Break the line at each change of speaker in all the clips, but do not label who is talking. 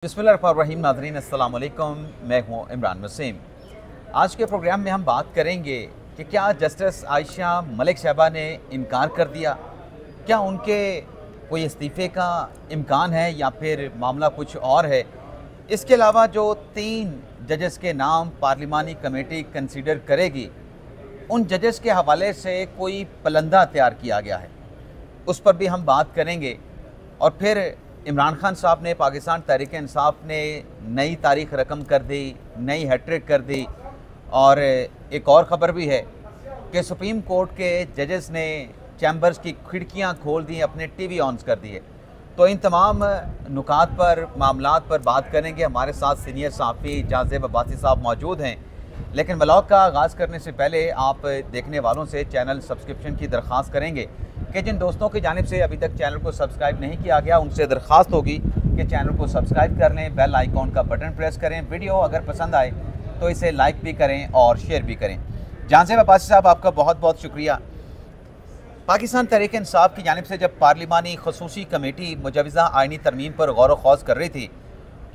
बिस्मिल्लाहिर्रहमानिर्रहीम। नाज़रीन अस्सलाम वालेकुम, मैं हूँ इमरान वसीम। आज के प्रोग्राम में हम बात करेंगे कि क्या जस्टिस आयशा मलिक साहबा ने इनकार कर दिया, क्या उनके कोई इस्तीफ़े का इम्कान है या फिर मामला कुछ और है। इसके अलावा जो 3 जजेस के नाम पार्लिमानी कमेटी कंसीडर करेगी, उन जजेस के हवाले से कोई पलंदा तैयार किया गया है, उस पर भी हम बात करेंगे। और फिर इमरान खान साहब ने, पाकिस्तान तहरीक इंसाफ ने नई तारीख रकम कर दी, नई हैट्रिक कर दी। और एक और ख़बर भी है कि सुप्रीम कोर्ट के जजेस ने चैम्बर्स की खिड़कियां खोल दी, अपने टीवी ऑन्स कर दिए। तो इन तमाम नुकात पर, मामलात पर बात करेंगे। हमारे साथ सीनियर सहाफ़ी जाज़ेब अब्बासी साहब मौजूद हैं। लेकिन व्लॉग का आगाज़ करने से पहले आप देखने वालों से चैनल सब्सक्रिप्शन की दरख्वास्त करेंगे कि जिन दोस्तों की जानिब से अभी तक चैनल को सब्सक्राइब नहीं किया गया, उनसे दरख्वास्त होगी कि चैनल को सब्सक्राइब कर लें, बेल आइकॉन का बटन प्रेस करें। वीडियो अगर पसंद आए तो इसे लाइक भी करें और शेयर भी करें। जाज़ेब अब्बासी साहब, आपका बहुत बहुत शुक्रिया। पाकिस्तान तहरीक इंसाफ की जानिब से जब पार्लिमानी खसूसी कमेटी मुजवज़ा आइनी तरमीम पर गौर व खौज़ कर रही थी,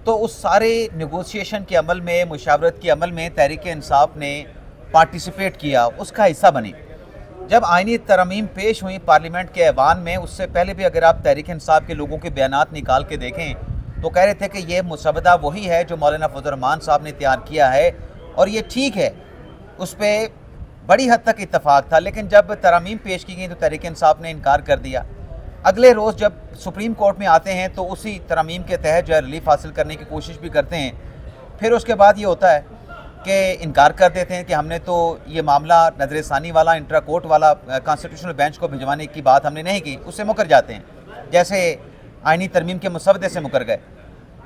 तो उस सारे निगोशिएशन के अमल में, मुशावरत के अमल में तहरीक इंसाफ ने पार्टिसिपेट किया, उसका हिस्सा बनी। जब आइनी तरमीम पेश हुई पार्लियामेंट के ऐवान में, उससे पहले भी अगर आप तहरीक इंसाफ के लोगों के बयानात निकाल के देखें तो कह रहे थे कि ये मुसवदा वही है जो मौलाना फजल रहमान साहब ने तैयार किया है और ये ठीक है। उस पर बड़ी हद तक इत्तफाक था। लेकिन जब तरमीम पेश की गई तो तहरीक इंसाफ ने इनकार कर दिया। अगले रोज़ जब सुप्रीम कोर्ट में आते हैं तो उसी तरमीम के तहत जो है रिलीफ हासिल करने की कोशिश भी करते हैं। फिर उसके बाद ये होता है कि इनकार कर देते हैं कि हमने तो ये मामला नजरसानी वाला, इंट्रा कोर्ट वाला कॉन्स्टिट्यूशनल बेंच को भिजवाने की बात हमने नहीं की, उससे मुकर जाते हैं, जैसे आइनी तरमीम के मुसवदे से मुकर गए।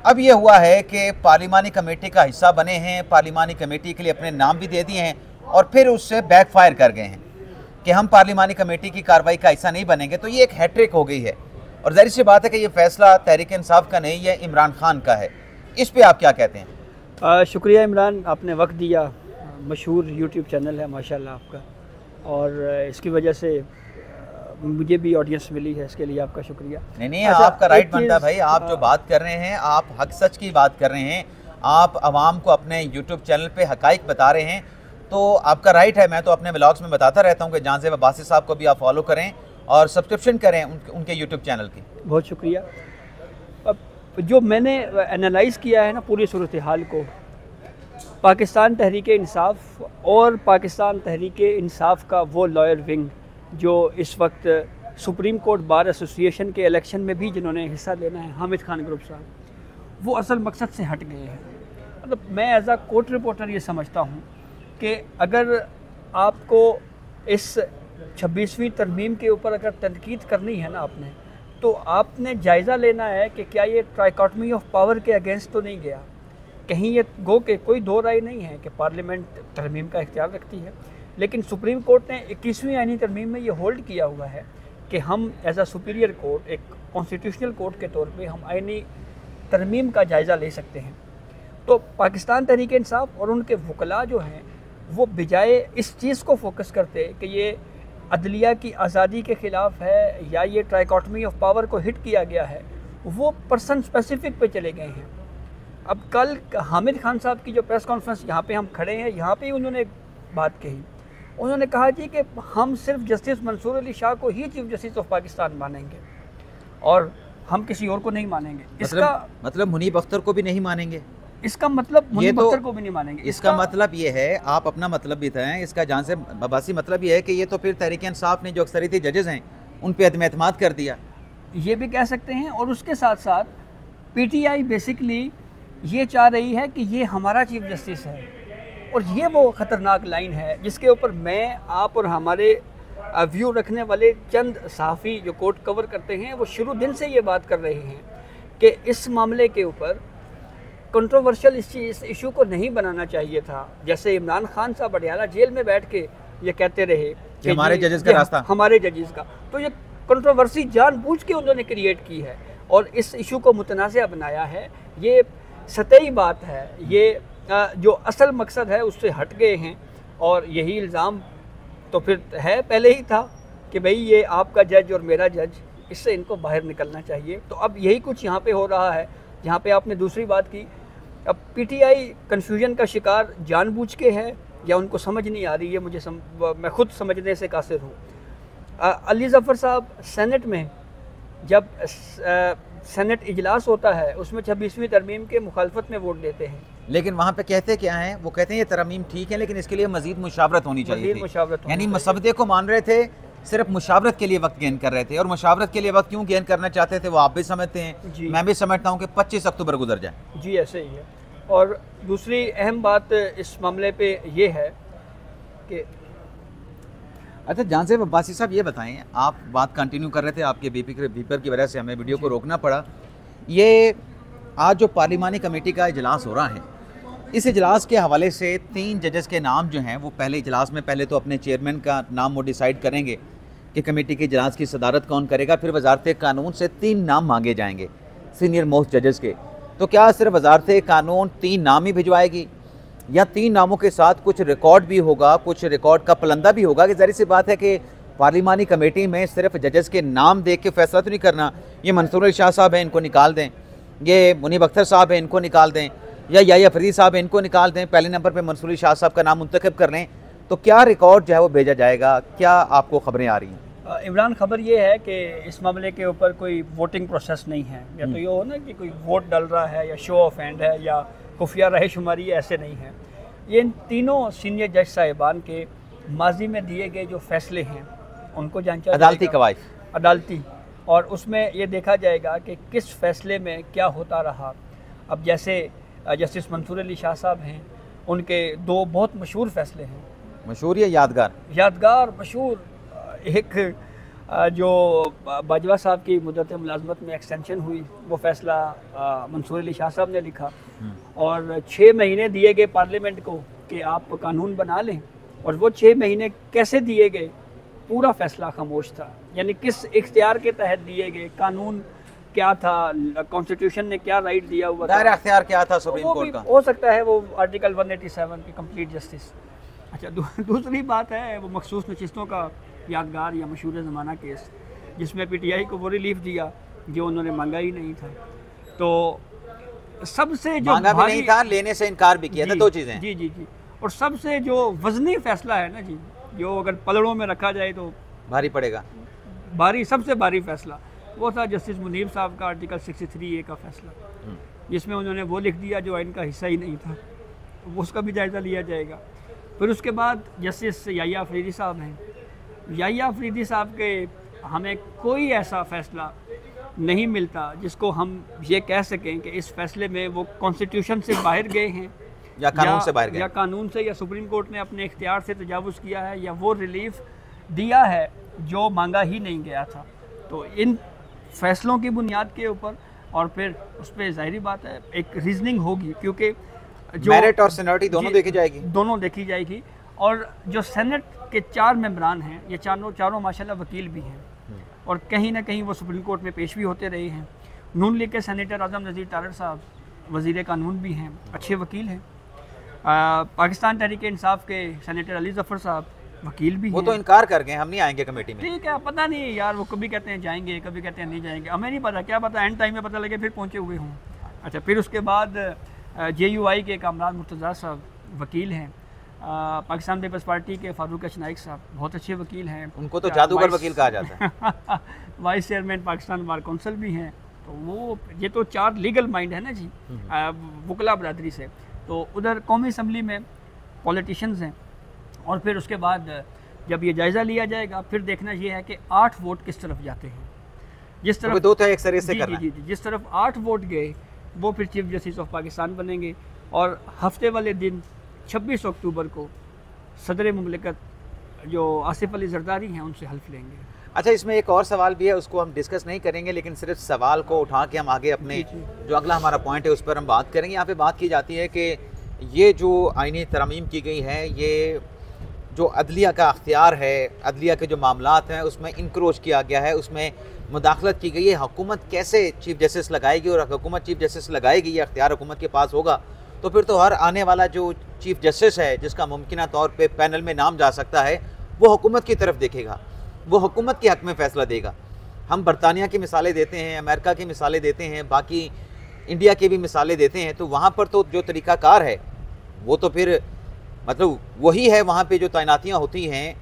अब ये हुआ है कि पार्लिमानी कमेटी का हिस्सा बने हैं, पार्लिमानी कमेटी के लिए अपने नाम भी दे दिए हैं और फिर उससे बैकफायर कर गए हैं कि हम पार्लिमानी कमेटी की कार्रवाई का हिस्सा नहीं बनेंगे। तो ये एक हैट्रिक हो गई है और ज़ाहिर सी बात है कि ये फ़ैसला तहरीक इंसाफ का नहीं, यह इमरान खान का है। इस पर आप क्या कहते हैं?
शुक्रिया इमरान, आपने वक्त दिया। मशहूर यूट्यूब चैनल है माशाल्लाह आपका, और इसकी वजह से मुझे भी ऑडियंस मिली है, इसके लिए आपका शुक्रिया।
नहीं, आपका राइट बनता है भाई। आप जो बात कर रहे हैं, आप हक सच की बात कर रहे हैं, आप आवाम को अपने यूट्यूब चैनल पे हकाइक बता रहे हैं, तो आपका राइट है। मैं तो अपने व्लॉग्स में बताता रहता हूँ कि जाज़ेब अब्बासी साहब को भी आप फॉलो करें और सब्सक्रिप्शन करें उनके यूट्यूब चैनल की।
बहुत शुक्रिया। अब जो मैंने एनालाइज़ किया है ना पूरी सूरत हाल को, पाकिस्तान तहरीक इंसाफ और पाकिस्तान तहरीक इंसाफ का वो लॉयर विंग जो इस वक्त सुप्रीम कोर्ट बार एसोसिएशन के इलेक्शन में भी जिन्होंने हिस्सा लेना है, हामिद खान ग्रुप साहब, वो असल मकसद से हट गए हैं। मतलब मैं एज आ कोर्ट रिपोर्टर ये समझता हूँ कि अगर आपको इस 26वीं तरमीम के ऊपर अगर तनकीद करनी है ना आपने, तो आपने जायज़ा लेना है कि क्या ये ट्राइकॉटमी ऑफ पावर के अगेंस्ट तो नहीं गया। कहीं ये गो के कोई दो राय नहीं है कि पार्लियामेंट तरमीम का इख्तियार रखती है, लेकिन सुप्रीम कोर्ट ने 21वीं आइनी तरमीम में ये होल्ड किया हुआ है कि हम एज आ सुपीरियर कोर्ट, एक कॉन्स्टिट्यूशनल कोर्ट के तौर पे हम आइनी तरमीम का जायज़ा ले सकते हैं। तो पाकिस्तान तहरीक इंसाफ और उनके वकला जो हैं वो बजाय इस चीज़ को फोकस करते कि ये अदलिया की आज़ादी के ख़िलाफ़ है या ये ट्राइकॉटमी ऑफ पावर को हिट किया गया है, वो पर्सन स्पेसिफिक पे चले गए हैं। अब कल हामिद खान साहब की जो प्रेस कॉन्फ्रेंस, यहाँ पे हम खड़े हैं, यहाँ पे उन्होंने एक बात कही। उन्होंने कहा जी कि हम सिर्फ जस्टिस मंसूर अली शाह को ही चीफ जस्टिस ऑफ पाकिस्तान मानेंगे और हम किसी और को नहीं मानेंगे। इसका
मतलब मुनीब अख्तर को भी नहीं मानेंगे?
इसका मतलब मुनीब अख्तर को भी नहीं मानेंगे।
इसका मतलब ये है, आप अपना मतलब भी बताएं। इसका जाज़ेब अब्बासी मतलब ये है कि ये तो फिर तहरीक इंसाफ ने जो अक्सरियती जजेस हैं उन पर अदम एतमाद कर दिया,
ये भी कह सकते हैं। और उसके साथ साथ पीटीआई बेसिकली ये चाह रही है कि ये हमारा चीफ जस्टिस है, और ये वो ख़तरनाक लाइन है जिसके ऊपर मैं, आप और हमारे व्यू रखने वाले चंद सहाफ़ी जो कोर्ट कवर करते हैं वो शुरू दिन से ये बात कर रहे हैं कि इस मामले के ऊपर कंट्रोवर्शियल इस इशू को नहीं बनाना चाहिए था। जैसे इमरान खान साहब अडयाला जेल में बैठ के ये कहते रहे कि
हमारे जजेस का रास्ता,
हमारे जजेस का, तो ये कंट्रोवर्सी जानबूझ के उन्होंने क्रिएट की है और इस इशू को मुतनाज़ा बनाया है। ये सतही बात है, ये जो असल मकसद है उससे हट गए हैं। और यही इल्ज़ाम तो फिर है, पहले ही था कि भाई ये आपका जज और मेरा जज, इससे इनको बाहर निकलना चाहिए। तो अब यही कुछ यहाँ पे हो रहा है। जहाँ पे आपने दूसरी बात की, अब पीटीआई कन्फ्यूजन का शिकार जानबूझ के है या उनको समझ नहीं आ रही है, मैं खुद समझने से कासिर हूँ। अली ज़फ़र साहब सेनेट में जब सेनेट इजलास होता है उसमें 26वीं तरमीम के मुखालफत में वोट देते हैं,
लेकिन वहाँ पे कहते क्या हैं, वो कहते हैं ये तरमीम ठीक है लेकिन इसके लिए मजीद मुशावरत होनी चाहिए थी। यानी मसवदे को मान रहे थे, सिर्फ मुशावरत के लिए वक्त गेन कर रहे थे। और मुशावरत के लिए वक्त क्यों गेन करना चाहते थे वो आप भी समझते हैं, मैं भी समझता हूँ कि 25 अक्टूबर गुजर जाए।
जी ऐसे ही है। और दूसरी अहम बात इस मामले पे ये है कि
अच्छा जांज़ेब अब्बासी साहब ये बताएं, आप बात कंटिन्यू कर रहे थे, आपके बीपर की वजह से हमें वीडियो को रोकना पड़ा। ये आज जो पार्लिमानी कमेटी का इजलास हो रहा है, इस इजलास के हवाले से 3 जजेस के नाम जो हैं वो पहले इजलास में पहले तो अपने चेयरमैन का नाम वो डिसाइड करेंगे कि कमेटी के इजलास की सदारत कौन करेगा, फिर वजारत कानून से 3 नाम मांगे जाएंगे सीनियर मोस्ट जजेस के। तो क्या सिर्फ वजारत कानून 3 नाम ही भिजवाएगी या 3 नामों के साथ कुछ रिकॉर्ड भी होगा, कुछ रिकॉर्ड का पलंदा भी होगा? कि ज़ाहिर सी बात है कि पार्लिमानी कमेटी में सिर्फ जजेस के नाम देख के फैसला तो नहीं करना, ये मंसूर अली शाह साहब हैं इनको निकाल दें, ये मुनीब अख्तर साहब हैं इनको निकाल दें, या याहिया फरीदी साहब हैं इनको निकाल दें, पहले नंबर पर मंसूर अली शाह साहब का नाम मुंतखब कर लें। तो क्या रिकॉर्ड जो है वो भेजा जाएगा? क्या आपको खबरें आ रही हैं?
इमरान, खबर ये है कि इस मामले के ऊपर कोई वोटिंग प्रोसेस नहीं है, या तो ये हो ना कि कोई वोट डल रहा है या शो ऑफ हैंड है या खुफिया राय शुमारी, ऐसे नहीं है। ये इन तीनों सीनियर जज साहिबान के माजी में दिए गए जो फैसले हैं उनको जांचा
अदालती कवायद
अदालती, और उसमें ये देखा जाएगा कि किस फैसले में क्या होता रहा। अब जैसे जस्टिस मंसूर अली शाह साहब हैं, उनके 2 बहुत मशहूर फैसले हैं।
मशहूर या यादगार?
यादगार मशहूर। एक जो बाजवा साहब की मुद्दत मुलाजमत में एक्सटेंशन हुई, वो फ़ैसला मंसूर अली शाह साहब ने लिखा, और 6 महीने दिए गए पार्लियामेंट को कि आप कानून बना लें, और वो 6 महीने कैसे दिए गए, पूरा फ़ैसला खामोश था। यानी किस इख्तियार के तहत दिए गए, कानून क्या था, कॉन्स्टिट्यूशन ने क्या राइट दिया हुआ था,
दायरा इख्तियार क्या था सुप्रीम कोर्ट का,
हो सकता है वो आर्टिकल 187 की कंप्लीट जस्टिस। अच्छा, दूसरी बात है वो मखसूस नशिस्तों का यादगार या मशहूर ज़माना केस, जिसमें पीटीआई को वो रिलीफ दिया जो उन्होंने मांगा ही नहीं था। तो सबसे जो
मांगा भी नहीं था, लेने से इनकार भी किया था, 2 चीज़ें।
जी जी जी। और सबसे जो वजनी फैसला है ना जी, जो अगर पलड़ों में रखा जाए तो
भारी पड़ेगा,
सबसे भारी फैसला वो था जस्टिस मुनीब साहब का आर्टिकल 63A का फैसला, जिसमें उन्होंने वो लिख दिया जो आइन का हिस्सा ही नहीं था। उसका भी जायज़ा लिया जाएगा। फिर उसके बाद जस्टिस याहिया फरीदी साहब हैं। याहिया फरीदी साहब के हमें कोई ऐसा फ़ैसला नहीं मिलता जिसको हम ये कह सकें कि इस फैसले में वो कॉन्स्टिट्यूशन से बाहर गए हैं
या कानून से बाहर गए,
या कानून से, या सुप्रीम कोर्ट ने अपने इख्तियार से तजावुज़ किया है, या वो रिलीफ दिया है जो मांगा ही नहीं गया था। तो इन फैसलों की बुनियाद के ऊपर और फिर उस पर ज़ाहिरी बात है एक रीजनिंग होगी, क्योंकि जो
मेरिट और सीनियरिटी दोनों देखी जाएगी,
दोनों देखी जाएगी। और जो सेनेट के 4 मेंबरान हैं, ये चारों माशाल्लाह वकील भी हैं, और कहीं ना कहीं वो सुप्रीम कोर्ट में पेश भी होते रहे हैं। नून लीग के सेनेटर आज़म नज़ीर तारड़ साहब वज़ीर कानून भी हैं, अच्छे वकील हैं। पाकिस्तान तहरीक इंसाफ के सेनेटर अली ज़फ़र साहब वकील भी हैं।
वो तो इनकार कर गए, हम नहीं आएंगे कमेटी में।
ठीक है, पता नहीं यार, वो कभी कहते हैं जाएंगे, कभी कहते हैं नहीं जाएंगे, हमें नहीं पता, क्या पता एंड टाइम में पता लगे फिर पहुँचे हुए हों। अच्छा, फिर उसके बाद JUI के कामरान मुर्तज़ा साहब वकील हैं। पाकिस्तान पीपल्स पार्टी के फारूक अशनाइक साहब बहुत अच्छे वकील हैं,
उनको तो जादूगर वकील कहा जाता है।
Vice chairman Pakistan bar council भी हैं। तो वो ये तो 4 लीगल माइंड है ना जी, वकला बरादरी से। तो उधर कौमी असम्बली में पॉलिटिशियंस हैं। और फिर उसके बाद जब ये जायज़ा लिया जाएगा, फिर देखना ये है कि 8 वोट किस तरफ जाते हैं। जिस तरफ
2 था एक सरे से करना।
जी, जिस तरफ 8 वोट गए वो फिर चीफ जस्टिस ऑफ पाकिस्तान बनेंगे। और हफ्ते वाले दिन 26 अक्टूबर को सदर मुमलिकत जो आसिफ अली जरदारी हैं उनसे हल्फ लेंगे।
अच्छा, इसमें एक और सवाल भी है, उसको हम डिस्कस नहीं करेंगे, लेकिन सिर्फ सवाल को उठा के हम आगे अपने जो अगला हमारा पॉइंट है उस पर हम बात करेंगे। यहाँ पे बात की जाती है कि ये जो आईनी तरमीम की गई है, ये जो अदलिया का अख्तियार है, अदलिया के जो मामलात हैं उसमें इंक्रोच किया गया है, उसमें मुदाखलत की गई है। हुकूमत कैसे चीफ जस्टिस लगाएगी, और हुकूमत चीफ जस्टिस लगाएगी, ये अख्तियार हुकूमत के पास होगा, तो फिर तो हर आने वाला जो चीफ जस्टिस है जिसका मुमकिन तौर पे पैनल में नाम जा सकता है, वो हुकूमत की तरफ देखेगा, वो हुकूमत के हक़ में फ़ैसला देगा। हम बरतानिया की मिसालें देते हैं, अमेरिका की मिसालें देते हैं, बाकी इंडिया की भी मिसालें देते हैं, तो वहाँ पर तो जो तरीक़ाकार है वो तो फिर मतलब वही है। वहाँ पे जो तैनातियाँ होती हैं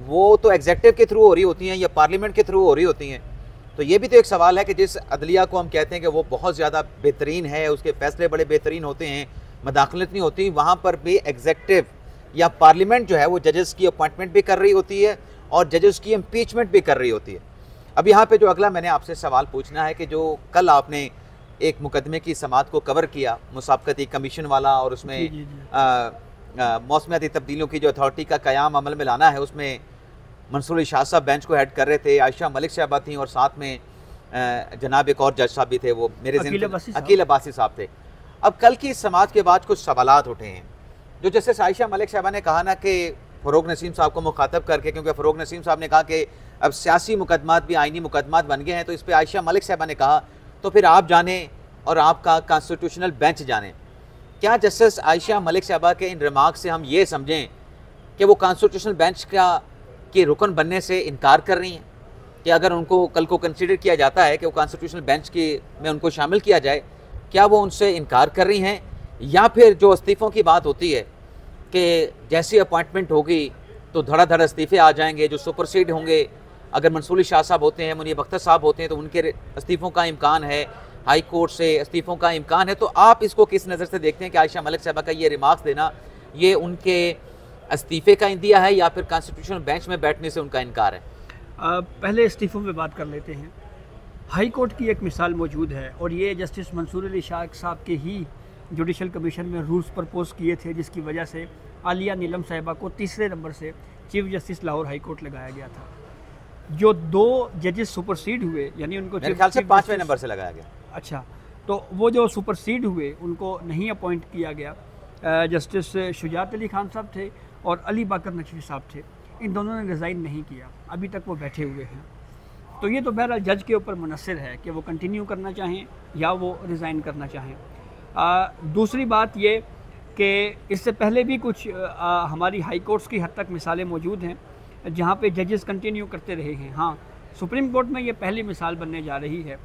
वो तो एग्जेक्टिव के थ्रू हो रही होती हैं या पार्लियामेंट के थ्रू हो रही होती हैं। तो ये भी तो एक सवाल है कि जिस अदलिया को हम कहते हैं कि वो बहुत ज़्यादा बेहतरीन है, उसके फैसले बड़े बेहतरीन होते हैं, मदाखलत नहीं होती, वहाँ पर भी एग्जेक्टिव या पार्लियामेंट जो है वो जजेस की अपॉइंटमेंट भी कर रही होती है और जजेस की इम्पीचमेंट भी कर रही होती है। अब यहाँ पे जो अगला मैंने आपसे सवाल पूछना है कि जो कल आपने एक मुकदमे की समाअत को कवर किया, मुसाबकती कमीशन वाला, और उसमें मौसमियाती तब्दीलियों की जो अथॉरिटी का क़याम अमल में लाना है, उसमें मंसूर अली शाह साहब बेंच को हेड कर रहे थे, आयशा मलिक साहबा थी और साथ में जनाब एक और जज साहब भी थे, वो मेरे अकील अब्बासी साहब थे। अब कल की समाअत के बाद कुछ सवालात उठे हैं जो जस्टिस आयशा मलिक साहबा ने कहा ना कि फ़रोग नसीम साहब को मुखातब करके, क्योंकि फ़रोग नसीम साहब ने कहा कि अब सियासी मुकदमात भी आइनी मुकदमात बन गए हैं, तो इस पर आयशा मलिक साहबा ने कहा तो फिर आप जाने और आपका कॉन्स्टिट्यूशनल बेंच जाने। क्या जस्टिस आयशा मलिक साहबा के इन रिमार्क से हम ये समझें कि वो कॉन्स्टिट्यूशनल बेंच के रुकन बनने से इनकार कर रही हैं, कि अगर उनको कल को कंसीडर किया जाता है कि वो कॉन्स्टिट्यूशनल बेंच में उनको शामिल किया जाए, क्या वो उनसे इनकार कर रही हैं? या फिर जो इस्तीफ़ों की बात होती है कि जैसी अपॉइंटमेंट होगी तो धड़ाधड़ इस्तीफ़े आ जाएंगे, जो सुपरसीड होंगे, अगर मंसूर अली शाह साहब होते हैं, मुनीब अख्तर साहब होते हैं, तो उनके इस्तीफ़ों का इम्कान है, हाई कोर्ट से इस्तीफ़ों का इम्कान है। तो आप इसको किस नज़र से देखते हैं कि आयशा मलिक साहबा का ये रिमार्क्स देना, ये उनके इस्तीफ़े का इंदिया है या फिर कॉन्स्टिट्यूशनल बेंच में बैठने से उनका इनकार है?
पहले इस्तीफ़ों पे बात कर लेते हैं। हाई कोर्ट की एक मिसाल मौजूद है और ये जस्टिस मंसूर अली शाह साहब के ही जुडिशल कमीशन में रूल्स प्रपोज किए थे, जिसकी वजह से आलिया नीलम साहिबा को तीसरे नंबर से chief justice Lahore high court लगाया गया था। जो 2 जजेस सुपरसीड हुए, यानी उनको
मेरे ख्याल से 5वें नंबर से लगाया गया।
अच्छा, तो वो जो सुपरसीड हुए उनको नहीं अपॉइंट किया गया। जस्टिस शुजात अली खान साहब थे और अली बाकर नकवी साहब थे, इन दोनों ने रिज़ाइन नहीं किया, अभी तक वो बैठे हुए हैं। तो ये तो बहरहाल जज के ऊपर मुनसर है कि वो कंटिन्यू करना चाहें या वो रिज़ाइन करना चाहें। दूसरी बात ये कि इससे पहले भी कुछ हमारी हाई कोर्ट्स की हद तक मिसालें मौजूद हैं जहाँ पे जजेस कंटिन्यू करते रहे हैं। हाँ, सुप्रीम कोर्ट में ये पहली मिसाल बनने जा रही है।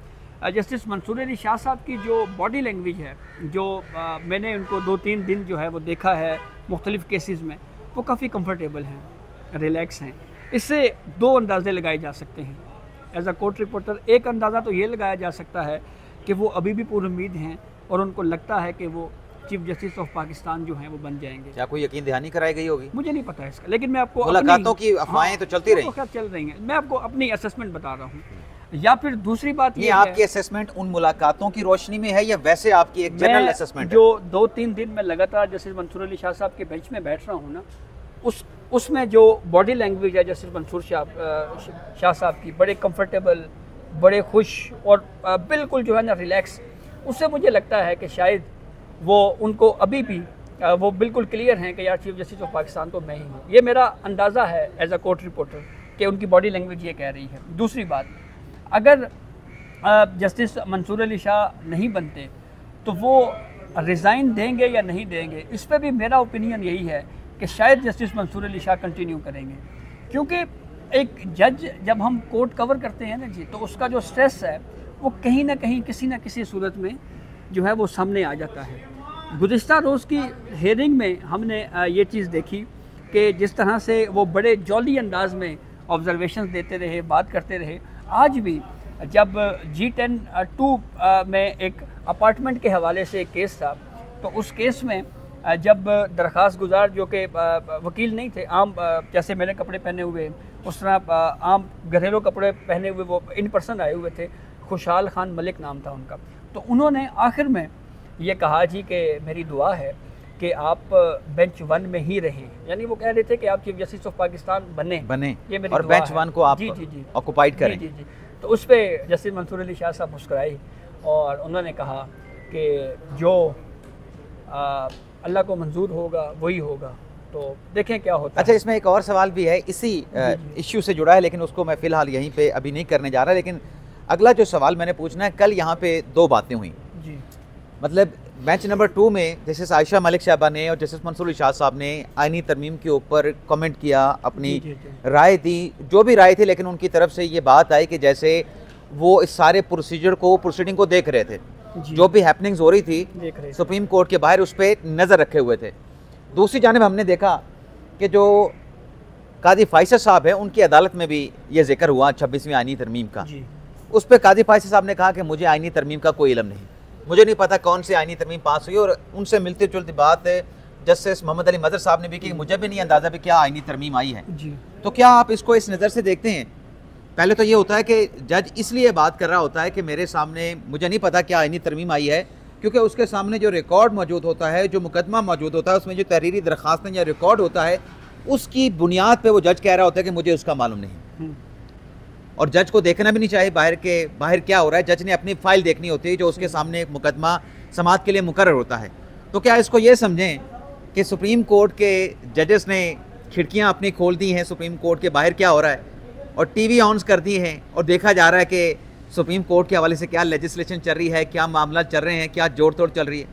जस्टिस मंसूर अली शाह साहब की जो बॉडी लैंग्वेज है, जो मैंने उनको 2-3 दिन जो है वो देखा है मुख्तलिफ़ केसेस में, वो काफ़ी कंफर्टेबल हैं, रिलैक्स हैं। इससे 2 अंदाज़े लगाए जा सकते हैं एज अ कोर्ट रिपोर्टर। एक अंदाज़ा तो ये लगाया जा सकता है कि वो अभी भी पूरुम्मीद हैं और उनको लगता है कि वो चीफ जस्टिस ऑफ पाकिस्तान जो हैं वो बन जाएंगे।
क्या कोई यकीन दहानी कराई गई होगी?
मुझे नहीं पता इसका, लेकिन मैं आपको
मुलाकातों की अफवाहें तो चलती रही,
क्या चल रही हैं, मैं आपको अपनी असेसमेंट बता रहा हूँ। या फिर दूसरी बात
ये आपकी असेसमेंट उन मुलाकातों की रोशनी में है या वैसे आपकी एक जनरल असेसमेट?
जो 2-3 दिन में लगातार जस्टिस मंसूर अली शाह साहब के बेंच में बैठ रहा हूँ ना, उसमें जो बॉडी लैंग्वेज है जस्टिस मंसूर शाह साहब की, बड़े कंफर्टेबल, बड़े खुश और बिल्कुल जो है ना रिलैक्स, उससे मुझे लगता है कि शायद वो उनको अभी भी वो बिल्कुल क्लियर हैं कि यार चीफ जस्टिस ऑफ पाकिस्तान तो मैं ही हूँ। ये मेरा अंदाज़ा है एज अ कोर्ट रिपोर्टर कि उनकी बॉडी लैंग्वेज ये कह रही है। दूसरी बात, अगर जस्टिस मंसूर अली शाह नहीं बनते तो वो रिज़ाइन देंगे या नहीं देंगे, इस पर भी मेरा ओपिनियन यही है कि शायद जस्टिस मंसूर अली शाह कंटिन्यू करेंगे। क्योंकि एक जज जब हम कोर्ट कवर करते हैं ना जी, तो उसका जो स्ट्रेस है वो कहीं ना कहीं किसी न किसी सूरत में जो है वो सामने आ जाता है। गुज़िश्ता रोज़ की हेयरिंग में हमने ये चीज़ देखी कि जिस तरह से वो बड़े जॉली अंदाज में ऑब्जर्वेशंस देते रहे, बात करते रहे। आज भी जब G10-2 में एक अपार्टमेंट के हवाले से एक केस था, तो उस केस में जब दरख्वास्त गुजार जो कि वकील नहीं थे, आम जैसे मैंने कपड़े पहने हुए उस तरह आम घरेलू कपड़े पहने हुए वो इन पर्सन आए हुए थे, खुशहाल खान मलिक नाम था उनका। तो उन्होंने आखिर में ये कहा जी कि मेरी दुआ है कि आप बेंच 1 में ही रहें, यानी वो कह रहे थे कि आप चीफ जस्टिस ऑफ पाकिस्तान बने ये मेरी
और बेंच 1 को आप ऑक्युपाइड करें।
जी। तो उस पर जस्टिस मंसूर अली शाह साहब मुस्कुराए और उन्होंने कहा कि जो अल्लाह को मंजूर होगा वही होगा, तो देखें क्या होता है।
अच्छा, इसमें एक और सवाल भी है इसी इश्यू से जुड़ा है, लेकिन उसको मैं फ़िलहाल यहीं पे अभी नहीं करने जा रहा। लेकिन अगला जो सवाल मैंने पूछना है, कल यहाँ पे 2 बातें हुई जी। मतलब बेंच नंबर 2 में जस्टिस आयशा मलिक साहबा ने और जस्टिस मंसूर अली शाह साहब ने आईनी तरमीम के ऊपर कमेंट किया, अपनी राय दी, जो भी राय थी, लेकिन उनकी तरफ से ये बात आई कि जैसे वो इस सारे प्रोसीडिंग को देख रहे थे
जी।
जो भी हैपनिंग्स हो रही थी
देख रहे थे।
सुप्रीम कोर्ट के बाहर, उस पर नज़र रखे हुए थे। दूसरी जानिब हमने देखा कि जो कादी फैसल साहब है उनकी अदालत में भी ये जिक्र हुआ 26वीं आईनी तरमीम का।
जी।
उस पर कादी फैसल साहब ने कहा कि मुझे आईनी तरमीम का कोई इल्म नहीं, मुझे नहीं पता कौन सी आईनी तरमीम पास हुई। और उनसे मिलती जुलती बात जस्टिस मोहम्मद अली मदर साहब ने भी की, मुझे भी नहीं अंदाज़ा भी क्या आईनी तरमीम आई है।
जी।
तो क्या आप इसको इस नज़र से देखते हैं? पहले तो ये होता है कि जज इसलिए बात कर रहा होता है कि मेरे सामने मुझे नहीं पता क्या आईनी तरमीम आई है, क्योंकि उसके सामने जो रिकॉर्ड मौजूद होता है, जो मुकदमा मौजूद होता है, उसमें जो तहरीरी दरख्वास्तें या रिकॉर्ड होता है, उसकी बुनियाद पे वो जज कह रहा होता है कि मुझे उसका मालूम नहीं। और जज को देखना भी नहीं चाहिए बाहर क्या हो रहा है, जज ने अपनी फ़ाइल देखनी होती है जो उसके सामने एक मुकदमा समाअत के लिए मुकर्रर होता है। तो क्या इसको ये समझें कि सुप्रीम कोर्ट के जजेस ने खिड़कियाँ अपनी खोल दी हैं सुप्रीम कोर्ट के बाहर क्या हो रहा है, और टीवी ऑन्स कर दी हैं, और देखा जा रहा है कि सुप्रीम कोर्ट के हवाले से क्या लेजिस्लेशन चल रही है, क्या मामला चल रहे हैं, क्या जोड़ तोड़ चल रही है?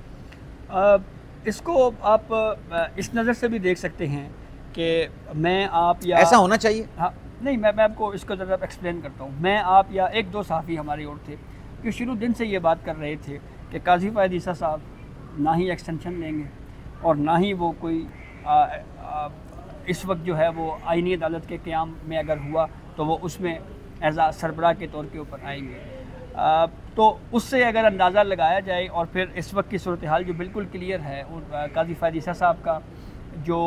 इसको आप इस नज़र से भी देख सकते हैं कि मैं आप या
ऐसा होना चाहिए।
हाँ, नहीं, मैं आपको इसको ज़रा एक्सप्लेन करता हूँ। मैं आप या एक दो सहाफ़ी हमारी ओर थे कि शुरू दिन से ये बात कर रहे थे कि काजी फ़ायद ईसा साहब ना ही एक्सटेंशन लेंगे और ना ही वो कोई इस वक्त जो है वो आईनी अदालत के क़याम में अगर हुआ तो वो उसमें एज आ सरबराह के तौर के ऊपर आएंगे। तो उससे अगर अंदाज़ा लगाया जाए और फिर इस वक्त की सूरत हाल जो बिल्कुल क्लियर है, और काजी फ़ायद ईसा साहब का जो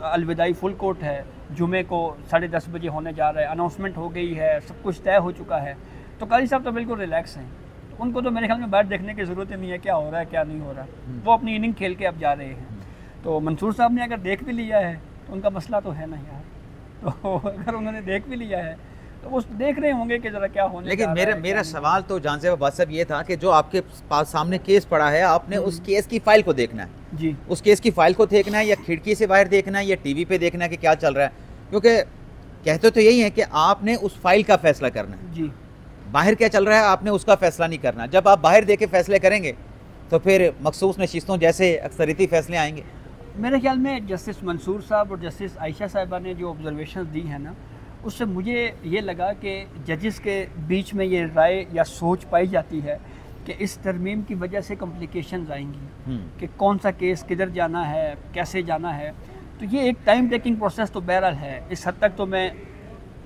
अलविदाई फुल कोर्ट है जुमे को 10:30 बजे होने जा रहा है, अनाउंसमेंट हो गई है, सब कुछ तय हो चुका है, तो काजी साहब तो बिल्कुल रिलैक्स हैं। तो उनको तो मेरे ख्याल में बाहर देखने की ज़रूरत ही नहीं है क्या हो रहा है क्या नहीं हो रहा, वो अपनी इनिंग खेल के अब जा रहे हैं। तो मंसूर साहब ने अगर देख भी लिया है तो उनका मसला तो है नहीं यार, तो अगर उन्होंने देख भी लिया है तो वो देख रहे होंगे कि ज़रा क्या होने।
लेकिन मेरा सवाल तो जान से बात साहब ये था कि जो आपके पास सामने केस पड़ा है, आपने उस केस की फ़ाइल को देखना है
जी,
उस केस की फ़ाइल को देखना है, या खिड़की से बाहर देखना है, या टीवी पे देखना है कि क्या चल रहा है? क्योंकि कहते तो यही है कि आपने उस फाइल का फ़ैसला करना है
जी।
बाहर क्या चल रहा है आपने उसका फ़ैसला नहीं करना। जब आप बाहर दे के फ़ैसले करेंगे तो फिर मखसूस नशिस्तों जैसे अक्सरियती फ़ैसले आएंगे।
मेरे ख्याल में जस्टिस मंसूर साहब और जस्टिस आयशा साहिबा ने जो ऑब्जर्वेशन दी है ना, उससे मुझे ये लगा कि जजेस के बीच में ये राय या सोच पाई जाती है कि इस तरमीम की वजह से कॉम्प्लिकेशंस आएंगी कि कौन सा केस किधर जाना है, कैसे जाना है। तो ये एक टाइम टेकिंग प्रोसेस तो बहरहाल है। इस हद तक तो मैं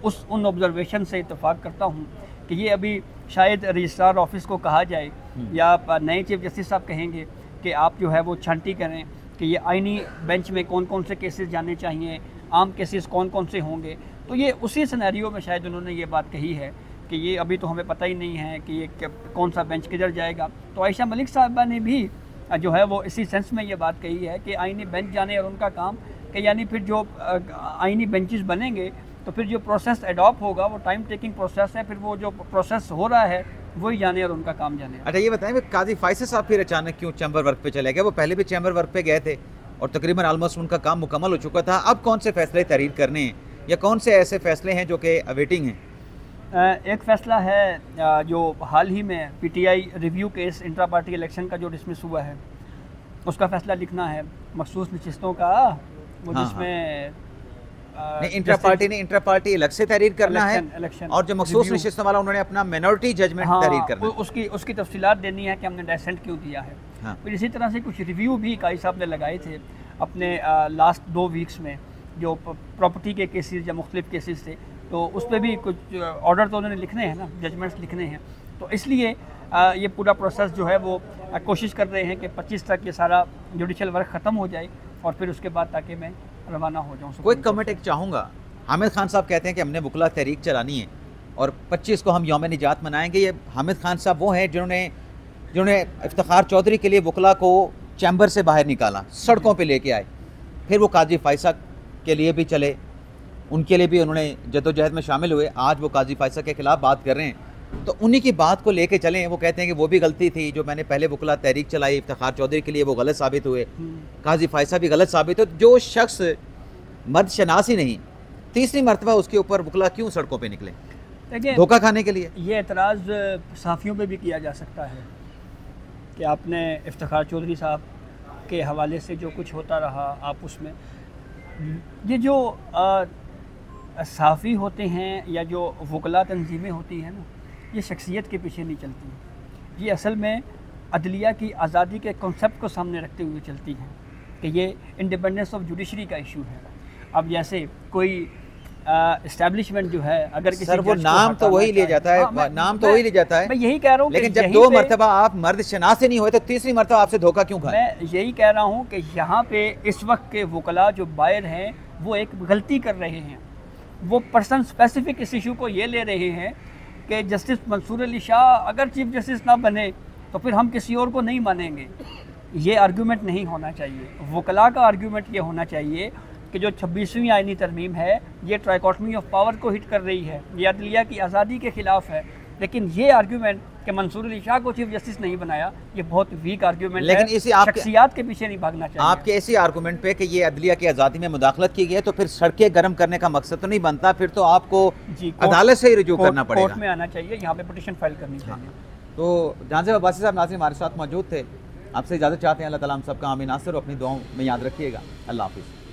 उन ऑब्जर्वेशन से इत्तेफाक करता हूँ कि ये अभी शायद रजिस्ट्रार ऑफिस को कहा जाए या नए चीफ जस्टिस साहब कहेंगे कि आप जो है वो छांटी करें कि ये आईनी बेंच में कौन कौन से केसेस जाने चाहिए, आम केसेस कौन कौन से होंगे। तो ये उसी सिनेरियो में शायद उन्होंने ये बात कही है कि ये अभी तो हमें पता ही नहीं है कि ये कौन सा बेंच किधर जाएगा। तो आयशा मलिक साहिबा ने भी जो है वो इसी सेंस में ये बात कही है कि आईनी बेंच जाने और उनका काम कि यानी फिर जो आईनी बेंचेस बनेंगे तो फिर जो प्रोसेस एडॉप्ट होगा वो टाइम टेकिंग प्रोसेस है, फिर वो जो प्रोसेस हो रहा है वही जाने और उनका काम जाने।
अच्छा ये बताएं काजी फैसल साहब फिर अचानक क्यों चैम्बर वर्क पे चले गए? वो पहले भी चैम्बर वर्क पे गए थे और तकरीबन ऑलमोस्ट उनका काम मुकम्मल हो चुका था। अब कौन से फैसले तहरीर करने हैं या कौन से ऐसे फैसले हैं जो कि अवेटिंग हैं?
एक फ़ैसला है जो हाल ही में PTI review case intra party election का जो डिसमिस हुआ है उसका फ़ैसला लिखना है मखसूस नशिस्तों का, वो जिसमें
इंट्रा पार्टी अलग से तहरीर करना है
इलेक्शन
और जो मखसूस नशिस्तों वाला उन्होंने अपना मिनॉरिटी जजमेंट तहरीर करना है।
उसकी तफसीलात देनी है कि हमने डेसेंट क्यों दिया है। फिर इसी तरह से कुछ रिव्यू भी काई साहब ने लगाए थे अपने लास्ट 2 वीक्स में जो प्रॉपर्टी के केसेस या मुख्तलिफ केसेस थे, तो उस पर भी कुछ ऑर्डर तो उन्होंने लिखने हैं ना, जजमेंट्स लिखने हैं। तो इसलिए ये पूरा प्रोसेस जो है वो कोशिश कर रहे हैं कि 25 तक ये सारा जुडिशल वर्क ख़त्म हो जाए और फिर उसके बाद ताकि मैं रवाना हो जाऊँ।
कोई कमेंट एक चाहूँगा, हामिद खान साहब कहते हैं कि हमने वकला तहरीक चलानी है और 25 को हम यौम निजात मनाएंगे। ये हामिद खान साहब वो हैं जिन्होंने इफ्तिखार चौधरी के लिए वकला को चैम्बर से बाहर निकाला, सड़कों पे लेके आए, फिर वो काजी फैसल के लिए भी चले, उनके लिए भी उन्होंने जदोजहद में शामिल हुए। आज वो काजी फैसल के ख़िलाफ़ बात कर रहे हैं, तो उन्हीं की बात को लेके चलें। वो कहते हैं कि वो भी गलती थी जो मैंने पहले वकला तहरीक चलाई इफ्तिखार चौधरी के लिए, वो गलत साबित हुए, काजी फैसल भी गलत साबित हुए। जो शख्स मर्द शनास ही नहीं, तीसरी मरतबा उसके ऊपर वकला क्यों सड़कों पर निकले? धोखा खाने के लिए।
ये एतराज़ सहाफ़ियों पे भी किया जा सकता है कि आपने इफ्तिखार चौधरी साहब के हवाले से जो कुछ होता रहा, आप उसमें ये जो सहाफ़ी होते हैं या जो वकला तंजीमें होती हैं ना, ये शख्सियत के पीछे नहीं चलती। ये असल में अदलिया की आज़ादी के कॉन्सेप्ट को सामने रखते हुए चलती हैं कि ये इंडिपेंडेंस ऑफ जुडिशरी का इशू है। अब जैसे कोई इस्टेब्लिशमेंट जो है, अगर किसी
सर वो
जज को
नाम तो
हटाना
वही ले
चाहे-
जाता है,
हाँ,
नाम तो वही ले जाता है,
मैं यही कह रहा हूँ
लेकिन
कि
जब
यहीं
2
पे-
मरतबा आप मर्द शनासे नहीं हुए तो तीसरी मरतबा आपसे धोखा क्यों खाए?
मैं यही कह रहा हूँ कि यहाँ पे इस वक्त के वकला जो बाहर हैं वो एक गलती कर रहे हैं। वो पर्सन स्पेसिफिक इस इशू को ये ले रहे हैं कि जस्टिस मंसूर अली शाह अगर चीफ जस्टिस ना बने तो फिर हम किसी और को नहीं मानेंगे। ये आर्गूमेंट नहीं होना चाहिए। वकला का आर्गूमेंट ये होना चाहिए कि जो 26वीं आईनी तरमीम है ये ट्राइकॉटमी ऑफ पावर को हिट कर रही है, ये अदलिया की आज़ादी के ख़िलाफ़ है। लेकिन ये आर्गूमेंट कि मंसूर अली शाह को चीफ जस्टिस नहीं बनाया, ये बहुत वीक आर्गूमेंट
लेकिन
है।
इसी आपके-
शख्सियात के पीछे नहीं भागना चाहिए।
आपके ऐसी आर्गूमेंट पे कि ये अदलिया की आज़ादी में मुदाखलत की गई है तो फिर सड़कें गर्म करने का मकसद तो नहीं बनता, फिर तो आपको
जी, कोर्ट-
अदालत से ही रुजू करना
कोर्ट
पड़ेगा।
में आना चाहिए, यहाँ पे पिटीशन फाइल करनी चाहिए।
तो जांज़ेब अब्बासी साहब नाज़रीन हमारे साथ मौजूद थे। आपसे इजाज़त चाहते हैं। अल्लाह ताला हम सबका आमीन नासिर और अपनी दुआओं में याद रखिएगा। अल्लाह हाफिज़।